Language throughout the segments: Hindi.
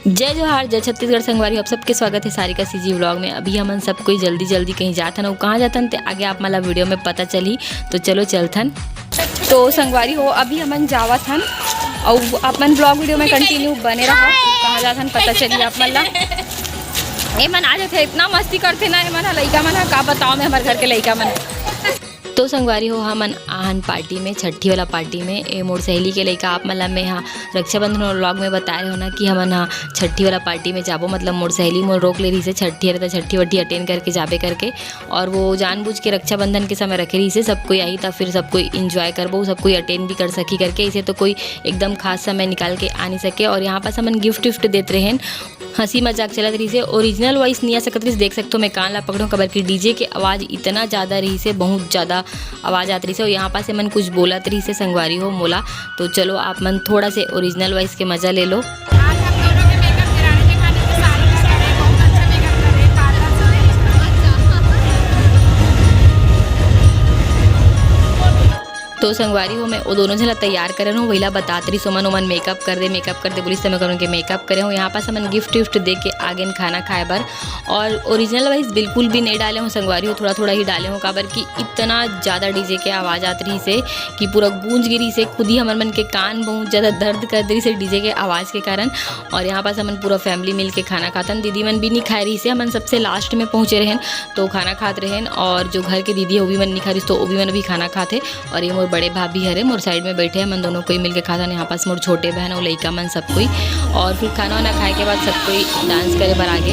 जय जोहार, जय छत्तीसगढ़ संगवारी। आप सबके स्वागत है सारिका सीजी व्लॉग में। अभी हमन सब कोई जल्दी जल्दी कहीं जाथन और कहाँ जाथन ते आगे आप मला वीडियो में पता चली, तो चलो चलथन। तो संगवारी हो अभी हमन जावथन और अपन ब्लॉग वीडियो में कंटिन्यू बने रहो। कहाँ जाथन पता चली आप मला। ये मन आ जाते इतना मस्ती करते ना, ये मन लइका मन का बताओ मैं हमारे घर के लइका मन। तो संगवारी हो हमन आहन पार्टी में, छठी वाला पार्टी में। ए मोर सहेली के लइका आप मतलब मैं हाँ रक्षाबंधन व्लॉग में बता रहे हो ना कि हमन हाँ छठी वाला पार्टी में जाबो। मतलब मोर सहेली मोर रोक ले रही से छठी है तो छठी वट्ठी अटेंड करके जाबे करके, और वो जानबूझ के रक्षाबंधन के समय रखे रही से सब कोई आई था, फिर सब कोई इंजॉय करबो, सब कोई अटेंड भी कर सकी करके। इसे तो कोई एकदम खास समय निकाल के आ नहीं सके। और यहाँ पास हमन गिफ्ट विफ्ट देते रहे, हंसी मजाक चलत रही से। ओरिजिनल वॉइस नहीं आ सकत रही, देख सकते हो मैं कान ला पकड़ूँ कबर की डीजे के आवाज़ इतना ज़्यादा रही से, बहुत ज़्यादा आवाज़ आती रही से। और यहाँ पास मन कुछ बोलत रही से संगवारी हो मोला। तो चलो आप मन थोड़ा से ओरिजिनल वॉइस के मज़ा ले लो। तो संगवारी हो मैं वो दोनों झला तैयार करे हूँ, वहीला बताते रही सोमन ओमन मेकअप कर दे बोली समय कर उनके मेकअप करे हूँ। यहाँ पास हमन गिफ्ट विफ्ट दे के आगे खाना खाए बर। और ओरिजिनल वाइज बिल्कुल भी नहीं डाले हूँ संगवारी हो, थोड़ा थोड़ा ही डाले हूँ काबर कि इतना ज़्यादा डीजे के आवाज़ आती रही से कि पूरा गूंज गिरी से। खुद ही हमन मन के कान बहुत ज़्यादा दर्द कर रही से डीजे के आवाज़ के कारण। और यहाँ पास हमन पूरा फैमिली मिल के खाना खातन। दीदी मन भी नहीं खाए रही से, हमन सबसे लास्ट में पहुँचे रहन तो खाना खाते रहन। और जो घर के दीदी है वो भी मन नहीं खा रही तो वो भी मन भी खाना खाते। और ये मोर बड़े भाभी हरे मोर साइड में बैठे हैं, मन दोनों कोई मिलके खाता। यहाँ पास मोर छोटे बहन और लइका मन सब कोई। और फिर खाना वाना खाए के बाद सब कोई डांस करे बर आगे।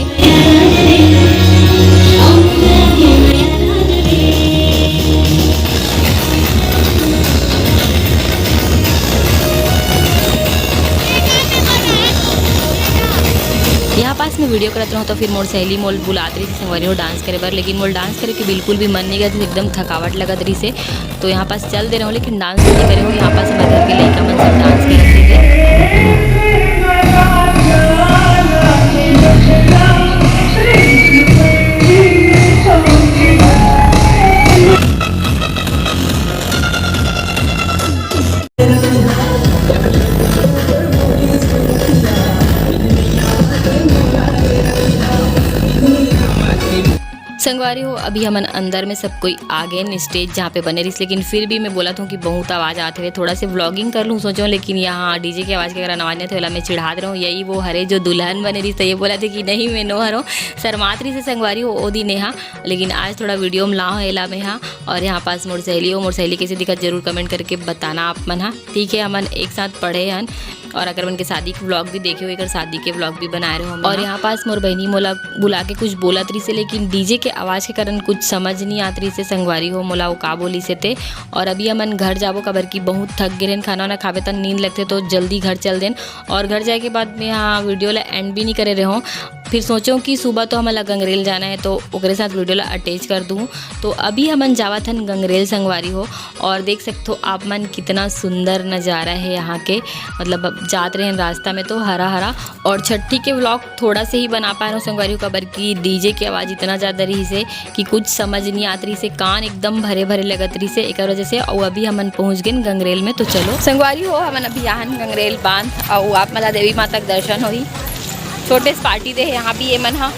यहाँ पास में वीडियो करते रहूँ तो फिर मोर सहेली मोल बुलात रही थी संगवारी हो डांस करे बर, लेकिन मोल डांस करे के बिल्कुल भी मन नहीं करती, एकदम थकावट लगत रही से। तो यहाँ पास चल दे रहे हो लेकिन डांस नहीं करे हो। यहाँ पास हमारे घर के लइका मन सब डांस करते थे। संगवारी हो अभी हमन अंदर में सब कोई आ गए स्टेज जहाँ पे बने रही, लेकिन फिर भी मैं बोला था कि बहुत आवाज़ आते हुए थोड़ा से व्लॉगिंग कर लूँ सोचो। लेकिन यहाँ डीजे की आवाज़ के कारण आवाज़ नहीं थे, मैं चिढ़ा रहा हूँ। यही वो हरे जो दुल्हन बने रही तो ये बोला थे कि नहीं मैं नो हरो शर्मात रही से संगवारी हो ओ दिन यहाँ। लेकिन आज थोड़ा वीडियो में लाओ एला में हाँ। और यहाँ पास मोर सहेली हो, मोर सहेली कैसे दिखत जरूर कमेंट करके बताना आप मन हाँ। ठीक है, हमन एक साथ पढ़े हन और अगर उनके शादी के व्लॉग भी देखे हुए, शादी के व्लॉग भी बना रहे हो। और यहाँ पास मोर बहनी मोला बुला के कुछ बोला तरी से, लेकिन डीजे के आवाज़ के कारण कुछ समझ नहीं आत रही से संगवारी हो मोला वो का बोली से थे। और अभी हमन घर जाबो कबर की बहुत थक गिरेन, खाना वाना खावे तक नींद लगते तो जल्दी घर चल देन। और घर जाए के बाद में यहाँ वीडियो ला एंड भी नहीं करे रहे हो। फिर सोचो कि सुबह तो हमारा गंगरेल जाना है तो ओकरे साथ वीडियो ला अटैच कर दूँ। तो अभी हमन जावत हन गंगरेल संगवारी हो। और देख सकते हो आप मन कितना सुंदर नज़ारा है यहाँ के, मतलब अब जाते रहे रास्ता में तो हरा हरा। और छठी के व्लॉग थोड़ा से ही बना पा रहा हूँ संगवारी हो कबर की डीजे की आवाज़ इतना ज़्यादा रही से कि कुछ समझ नहीं आती रही से, कान एकदम भरे भरे लगत रही से एक वजह से। और अभी हमन पहुँच गए गंगरेल में। तो चलो संगवारी हो हमन अभी आहन गंगरेल बांध और आप मला देवी माता का दर्शन होई। छोटे से पार्टी दे यहाँ भी ये मन हाँ,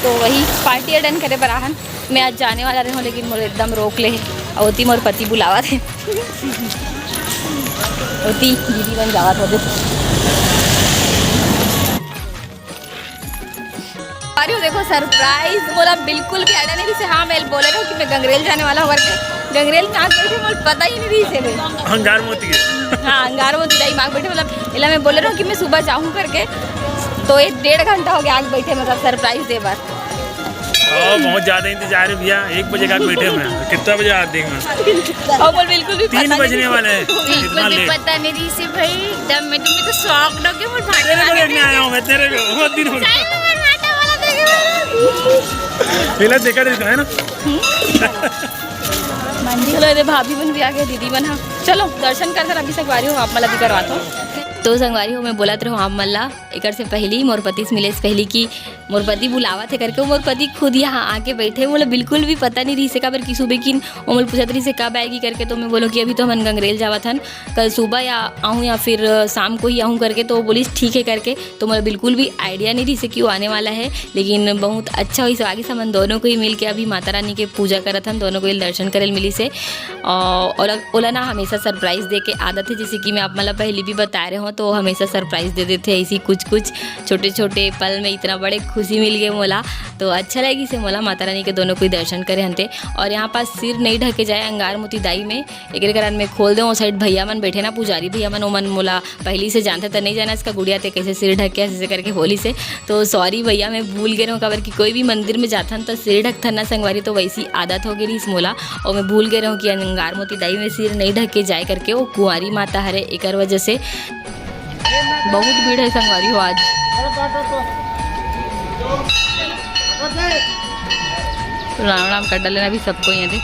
तो वही पार्टी अटेंड करे बराहन। मैं आज जाने वाला रही हूँ लेकिन मोर एकदम रोक ले और होती मोर पति बुलावा थे होती दीदी बन जावा था। अरे देखो सरप्राइज बोला बिल्कुल भी आइडिया नहीं रही से। हाँ मैं बोले रहा हूँ कि मैं गंगरेल जाने वाला हूँ करके। गंगरेल में आग बैठे मुझे पता ही नहीं रही से अंगार मोती के। हाँ अंगार मोती दाई मांग बैठे, मतलब इला मैं बोले रहा हूँ कि मैं सुबह जाऊँ करके। तो ये 1.5 घंटा हो गया आग बैठे, मतलब सरप्राइज दे बार। बहुत ज्यादा इंतजार है भैया, 1 बजे का बैठे मैं। कितना बजे आ देंगे? और बोल बिल्कुल भी 3 बजने वाले हैं। बिल्कुल भी पता नहीं रही से भाई, एकदम मैं तो शॉक्ड हो गई। मुझे तेरे को देखने आया हूँ मैं, तेरे को बहुत दिन हो गए। पहले देखा है ना मंदिर भाभी बन भी आ गया, दीदी बन हाँ। चलो दर्शन कर अभी से गवारी हो आप मला भी करवाता हूँ। तो संगवारी हो मैं बोलत रहो आप मल्ला एक से पहली मोर पति से मिले से पहली की मोर पति बुलावा थे करके मोर पति खुद यहाँ आके बैठे। बोले बिल्कुल भी पता नहीं रही से कबर की सुबह की मोल पूछत रही से कब आएगी करके। तो मैं बोलो कि अभी तो हम गंगरेल जावा थन, कल सुबह या आऊँ या फिर शाम को ही आऊँ करके। तो बोली ठीक है करके। तो मुझे बिल्कुल भी आइडिया नहीं रही से क्यों आने वाला है, लेकिन बहुत अच्छा हुई। आगे से हम दोनों को ही मिल के अभी माता रानी के पूजा करत हन, दोनों को ही दर्शन करे मिली से। और ओला ना हमेशा सरप्राइज़ दे के आदत है, जैसे कि मैं आप मतलब पहले भी बता रहे हो तो हमेशा सरप्राइज़ दे देते ऐसी कुछ कुछ छोटे छोटे पल में इतना बड़े खुशी मिल गए मोला। तो अच्छा लगी से मोला माता रानी के दोनों को ही दर्शन करे हनते। और यहाँ पास सिर नहीं ढके जाए अंगार मोती दाई में एक कारण में खोल दें। वो साइड भैया मन बैठे ना पुजारी भैया मन, ओमन मोला पहली से जानते तो नहीं जाना इसका गुड़िया थे कैसे सिर ढक के ऐसे करके होली से। तो सॉरी भैया मैं भूल गए रहूँ खबर कि कोई भी मंदिर में जाता तो सिर ढकता ना संगवारी, तो वैसी आदत हो गई इस मोला। और मैं भूल गए रहूँ कि अंगार मोती दाई में सिर नहीं ढक के जाए करके। वो कुंवारी माता हरे एक वजह से बहुत भीड़ है संगवारी हो आज। राम राम कर डाले अभी सबको यहाँ दे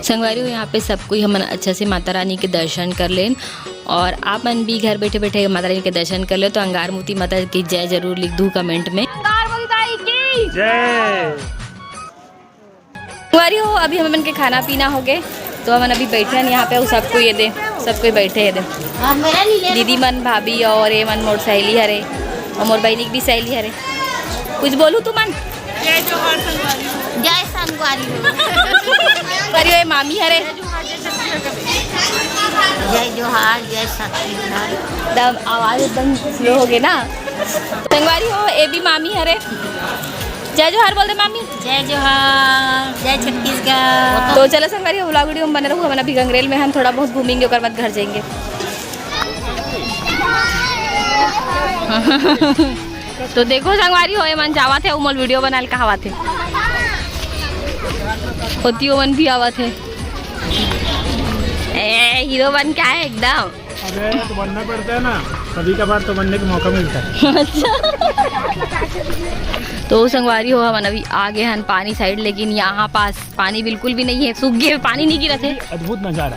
संगवारी हो। यहाँ पे सबको ही हम अच्छा से माता रानी के दर्शन कर लें। और आप मन भी घर बैठे बैठे माता रानी के दर्शन कर ले तो अंगार मोती माता की जय जरूर लिख दू कमेंट में। जय संगवारी हो अभी हम के खाना पीना हो गए तो हम अभी बैठे हैं यहाँ पे। सबको ये दे सबको बैठे है दे दीदी मन भाभी और ये मन मोर सहेली हरे और मोर बहनी की भी सहेली हरे। कुछ बोलूँ तू मन? जय जोहार संगवारी हो। जय संगवारी हो। करियो ये मामी हरे जय जोहार जय छत्तीसगढ़। एकदम आवाज़ एकदम स्लो हो गई ना। संगवारी हो ये भी मामी हरे। जय जोहार बोल दे मामी। जय जोहार जय छत्तीसगढ़। तो चलो संगवारी व्लॉग वीडियो में बने रहो। हम अभी गंगरेल में हम थोड़ा बहुत घूमेंगे और बाद घर जाएंगे। तो देखो संगवारी हो मन जावा थे उमल वीडियो बनाल कहावा थे होती मन भी आवा थे। ए हीरो बन क्या है एकदम। अरे तो बनना पड़ता है ना, कभी कभार तो बनने का मौका मिलता है। अच्छा तो संगवारी हो हम अभी आगे हैं पानी साइड, लेकिन यहाँ पास पानी बिल्कुल भी नहीं है, सूख गए पानी नहीं गिरा थे। अद्भुत नज़ारा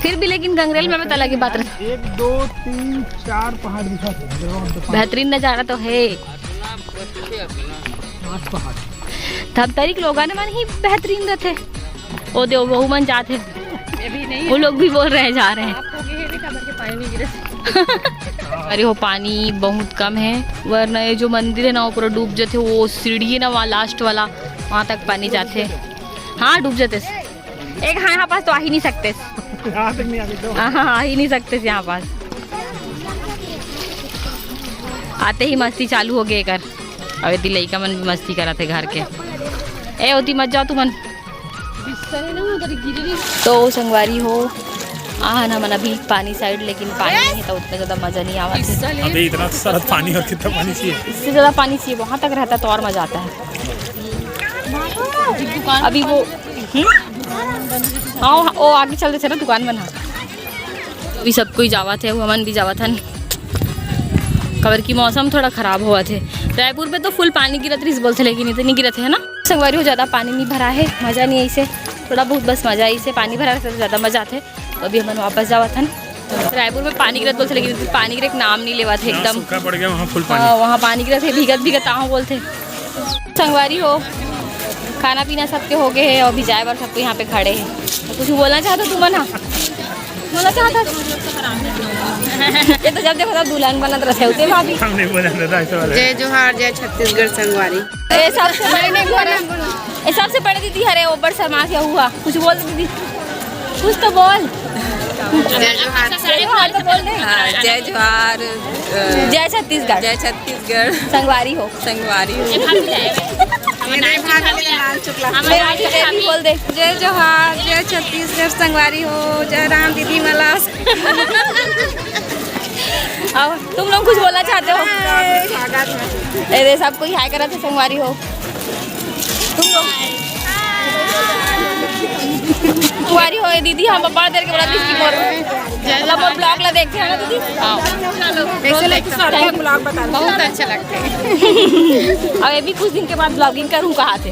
फिर भी लेकिन गंगरेल में पता लगी बात रही 1 2 3 4 पहाड़ दिखाते हैं। बेहतरीन नज़ारा तो है। 5 पहाड़ तब तरीक लोग ने मन ही बेहतरीन रहते। वो दो बहु मन जाते वो लोग भी बोल रहे जा रहे हैं। अरे हो पानी बहुत कम है, वरना ये जो मंदिर है ना वो पूरा डूब जाते। वो सीढ़ी है ना वहाँ लास्ट वाला वहाँ तक पानी जाते। हाँ डूब जाते एक। हाँ यहाँ पास तो आ ही नहीं सकते। यहाँ तक नहीं आते तो हाँ आ ही नहीं सकते यहाँ पास। आते ही मस्ती चालू हो गए कर। अबे दिलई का मन भी मस्ती करा थे घर के। ए होती मत जाओ तुमन। तो संगवारी हो ना मन अभी पानी साइड, लेकिन पानी नहीं है तो उतना ज़्यादा मज़ा नहीं आवा। अभी इतना सारा पानी और कितना पानी चाहिए? इससे ज़्यादा पानी चाहिए, वहाँ तक रहता तो और मज़ा आता है। अभी वो हाँ वो आगे चलते थे ना दुकान बना। अभी सबको ही जावा थे, हमन भी जावा था। खबर की मौसम थोड़ा ख़राब हुआ थे। रायपुर में तो फुल पानी गिरत रही बोलते, लेकिन इतनी नहीं गिरत है ना। संगवारी हो ज़्यादा पानी नहीं भरा है, मज़ा नहीं है इसे, थोड़ा बहुत बस मज़ा है इसे। पानी भरा रहता तो ज़्यादा मज़ा आते। तो अभी हम वापस जावा था। रायपुर में पानी गिरत बोलते, लेकिन पानी गिरे नाम नहीं लेवा थे एकदम। सूखा पड़ गया वहाँ फुल पानी। हाँ वहाँ पानी गिरत है भीगत भीगत आहो बोलते। संगवारी हो खाना पीना सबके हो गए है और भी जाए बार सबको यहाँ पे खड़े हैं। तो कुछ बोलना चाहते तुम ना? बोलना चाहता ये तो जब देखो तब दुल्हन बनत रहे होते भाभी। हमने बोला था ऐसा वाला। जय जोहार जय छत्तीसगढ़ संगवारी। ए सबसे बड़े दीदी हरे ओबर शर्मा क्या हुआ? कुछ बोल दीदी, कुछ तो बोल। जय जोहार तो बोल दे। जय जोहार जय छत्तीसगढ़। जय छत्तीसगढ़ संगवारी हो। संगवारी हो। बोल दे। जय जोहार जय छत्तीसगढ़ संगवारी हो। जय राम दीदी मलास। अब तुम लोग कुछ बोलना चाहते हो? अरे सबको ही हाय करा थे संगवारी हो तुम लोग। संगवारी हो दीदी हम बड़ा देर के बड़ा इसकी मोर मतलब मोर ब्लॉग ला देखते हैं ना दीदी। हां कैसे लगता है सारे ब्लॉग बता बहुत अच्छा लगता है। अब ये भी कुछ दिन के बाद ब्लॉगिंग करूं कहाँ थे।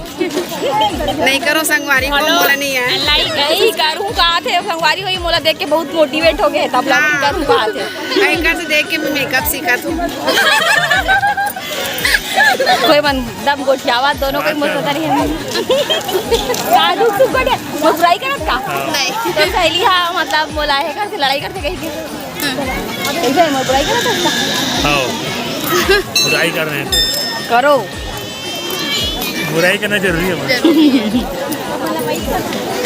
नहीं करो संगवारी को बोला नहीं है नहीं करूं कहाँ थे संगवारी हो ये मोला देख के बहुत मोटिवेट हो गए तब ब्लॉगिंग करूं कहाँ थे। एंकर से देख के मैं मेकअप सीखा था। कोई मन दम गोठियावा दोनों कोई मुझे पता नहीं है। कानू सुकड़ है वो बुराई करत का नहीं तो सहेली हां मतलब मोला है कर से लड़ाई करते कहीं के ऐसे मैं बुराई करत का हाँ बुराई कर रहे हैं करो बुराई करना जरूरी है।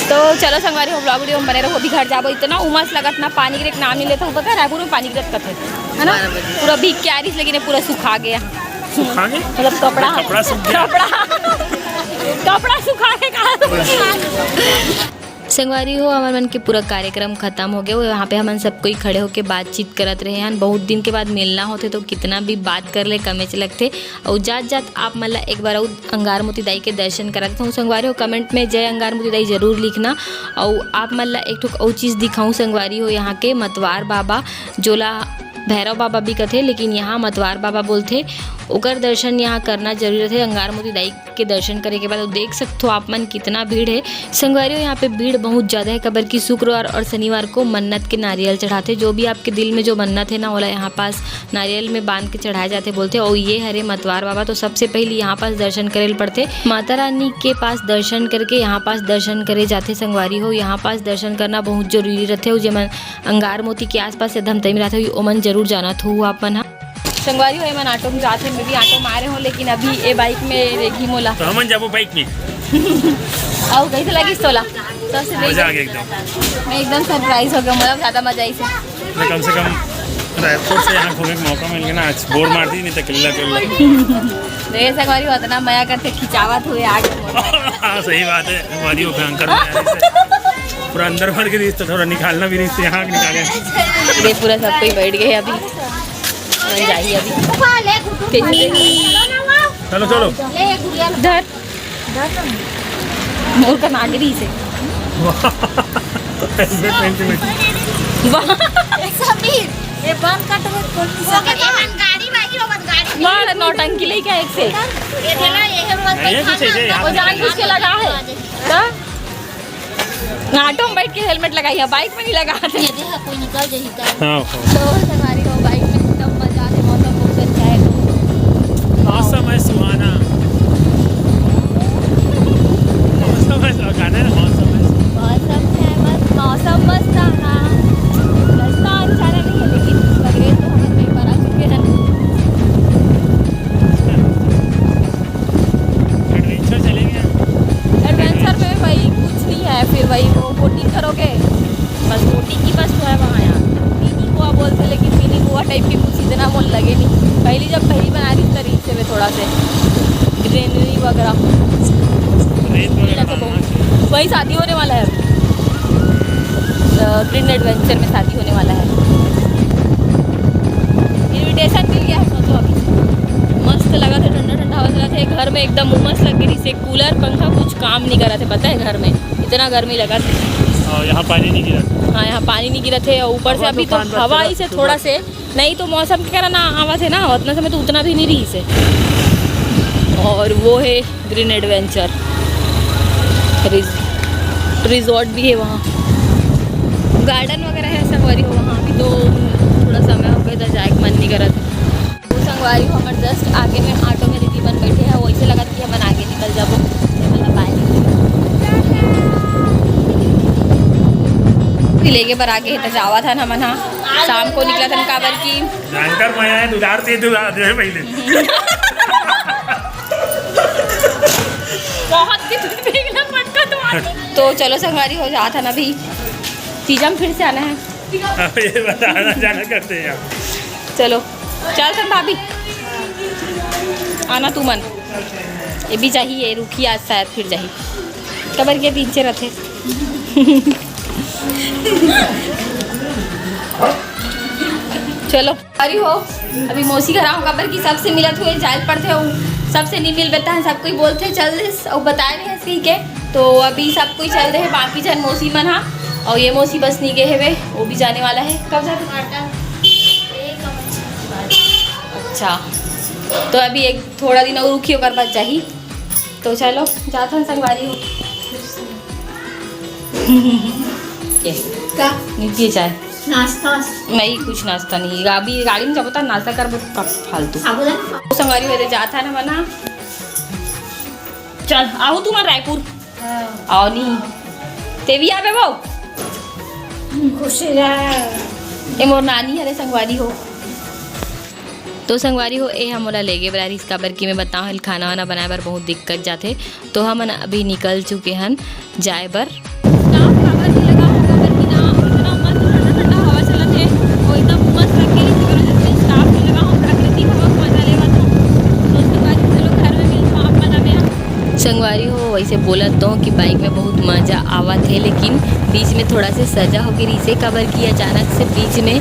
तो चलो संगवारी हो ब्लॉग वीडियो में बने रहो अभी घर जाबो इतना उमस लगत ना पानी के एक नाम नहीं लेता हूँ पता रायपुर में पानी गिरत कथे है ना पूरा भीग के आ रही लेकिन पूरा सुखा गया सुखाएंगे मतलब कपड़ा सूख गया कपड़ा सुखा के कहा संगवारी हो हमारे मन के पूरा कार्यक्रम खत्म हो गया वो यहाँ पे हम सब कोई खड़े होके बातचीत करत रहे हैं बहुत दिन के बाद मिलना होते तो कितना भी बात कर ले कमे लगते और जात जात आप मतलब एक बार अंगार मोती दाई के दर्शन कराते हूँ संगवारी हो कमेंट में जय अंगार मोती दाई जरूर लिखना और आप मतलब एक ठुक और चीज़ दिखाऊँ संगवारी हो यहाँ के मतवार बाबा जोला भैरव बाबा भी कथे लेकिन यहाँ मतवार बाबा बोलते ओकर दर्शन यहाँ करना जरूरी है अंगार मोती दाई के दर्शन करे के बाद देख सकते हो आप मन कितना भीड़ है संगवारियों यहाँ पे भीड़ बहुत ज़्यादा है कबर की शुक्रवार और शनिवार को मन्नत के नारियल चढ़ाते जो भी आपके दिल में जो मन्नत है ना वाला यहाँ पास नारियल में बांध के चढ़ाए जाते बोलते और ये हरे मतवार बाबा तो सबसे पहले यहाँ पास दर्शन करे पड़ते माता रानी के पास दर्शन करके यहाँ पास दर्शन करे जाते संगवारी हो यहाँ पास दर्शन करना बहुत जरूरी रहते हो जब अंगार मोती के आसपास से धमतई में रहते हो ओमन जरूर जाना था आप मन संगवारी हो मन ऑटो में जाते मैं भी ऑटो में आ रहे हूँ लेकिन अभी ये बाइक में रेगी मोला तो हम जाबो बाइक में और कैसे लगी सोला सबसे मजा आ गया एकदम मैं एकदम सरप्राइज हो गया मतलब ज़्यादा मजा आई से मैं कम से कम रायपुर से यहाँ घूमने का मौका मिल गया ना आज बोर मार दी नहीं तो किल्ला देखिए संगवारी हो इतना मजा करते खिंचावत हुए आगे हाँ सही बात है हमारी वो भयंकर पूरा अंदर भर के रिश्ते थोड़ा निकालना भी रिश्ते यहाँ निकाले ये पूरा सब कोई बैठ गए अभी जाइए अभी चलो चलो धर मोर का नागरी से ये बंद कर दो गाड़ी बाकी हो गाड़ी मार नौटंकी ले क्या एक से ये देना ये कुछ ऐसे वो जानबूझ के लगा है ऑटो में बैठ के हेलमेट लगाई है बाइक में नहीं लगा ये देखा कोई निकल जाही का हाँ तो हमारी हो बाइक में एकदम मजा आते मौसम बहुत अच्छा है मौसम है सुहाना मौसम है गाना है ना मौसम है मौसम मस्त आना रास्ता अच्छा नहीं है लेकिन बगैर तो हम कई बार आ चुके हैं एडवेंचर चलेंगे एडवेंचर में भाई कुछ नहीं है फिर वही वो बोटिंग करोगे बस बोटिंग की बस तो है वहाँ यार मिनी गोवा बोलते लेकिन मिनी गोवा टाइप की कुछ इतना मोल लगे नहीं जब पहली बना रही तरी से में थोड़ा से ग्रीनरी वगैरह वही शादी होने वाला है ग्रीन एडवेंचर में शादी होने वाला है इनविटेशन मिल गया है तो अभी मस्त लगा था ठंडा ठंडा हवा चला था घर में एकदम उमस लग गई थी कूलर पंखा कुछ काम नहीं कर रहा था पता है घर में इतना गर्मी लगा था यहाँ पानी नहीं गिरा हाँ यहाँ पानी नहीं गिरा थे ऊपर से अभी तो हवा ही से थोड़ा से नहीं तो मौसम के कारण आवा थे ना उतना समय तो उतना भी नहीं रही से और वो है ग्रीन एडवेंचर रिजॉर्ट भी है वहाँ गार्डन वगैरह है संगवारी हो वहाँ भी तो थोड़ा समय हो गया था जाए मन नहीं करा था वो संगवारी हो हमारे जस्ट आगे में ऑटो में दीदी बन बैठे हैं वैसे लगा कि हम आगे निकल जाओ मतलब लेके पर आगे तो जावा था ना मना शाम को निकला था काबर की जानकर मैं आया दुधार से दुधार जो है पहले बहुत देखना पड़ता तो चलो संगवारी हो जाता था ना भी तीजम फिर से आना है अब ये बताना जाना करते हैं आप चलो चल तुम भाभी आना तू मन ये भी चाहिए रुकी आज शायद फिर जाही कबर के 3 रथे चलो अरे हो अभी मौसी घर आऊँ कबर की सबसे मिलत हुए जायल पड़ते हो सबसे नहीं मिल बेता है सब कोई बोलते चल और बताए रहे सी के तो अभी सब कोई चल रहे हैं, बाकी जन मौसी मन हा और ये मौसी बस नहीं गए हुए, वो भी जाने वाला है। कब जाते? अच्छा, तो अभी एक थोड़ा दिन और रुकी होकर बाद जाही, तो चलो जाता संगवारी हो। का नीचे चाय नाश्ता नहीं, कुछ नाश्ता नहीं, अभी गाड़ी में जब तक नाश्ता कर फालतू साबुदाना संगवारी हो जाता ना मना। चल आओ तुम रायपुर आओ नहीं तेवी आवे वो खुशी रहा ए मोर नानी हरे संगवारी हो। तो संगवारी हो ए हमला लेगे बरारी इसका बरकी में बताओ हल खाना वाना बनाए बर बहुत दिक्कत जाते, तो हम अभी निकल चुके हैं जाए बर। संगवारी हो वैसे बोला तो कि बाइक में बहुत मज़ा आवत है, लेकिन बीच में थोड़ा से सजा हो गई इसे कवर की अचानक से बीच में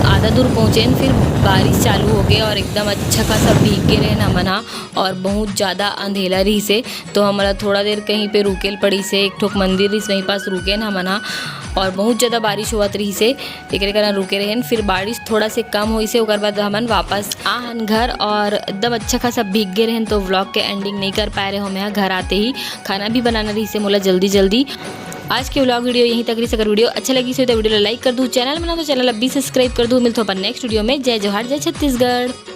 आधा दूर पहुँचे फिर बारिश चालू हो गई और एकदम अच्छा खासा भीग के रहे ना मना और बहुत ज़्यादा अंधेला रही से, तो हमारा थोड़ा देर कहीं पे रुकेल पड़ी से एक ठोक मंदिर इस वहीं पास रुके ना मना और बहुत ज़्यादा बारिश हुआ रही से एक कारण रुके रहे। फिर बारिश थोड़ा से कम हुई से ओकर बाद हमन वापस आहन घर और एकदम अच्छा खासा भीग गए रहे, तो व्लॉग के एंडिंग नहीं कर पाए रहे हम यहाँ घर आते ही खाना भी बनाना रही से मोला जल्दी जल्दी। आज के व्लॉग वीडियो यहीं तक रही। अगर वीडियो अच्छा लगी तो वीडियो लाइक कर दूँ, चैनल बना तो चैनल अभी सब्सक्राइब कर दूँ। मिलते हैं अपन नेक्स्ट वीडियो में। जय जोहार, जय छत्तीसगढ़।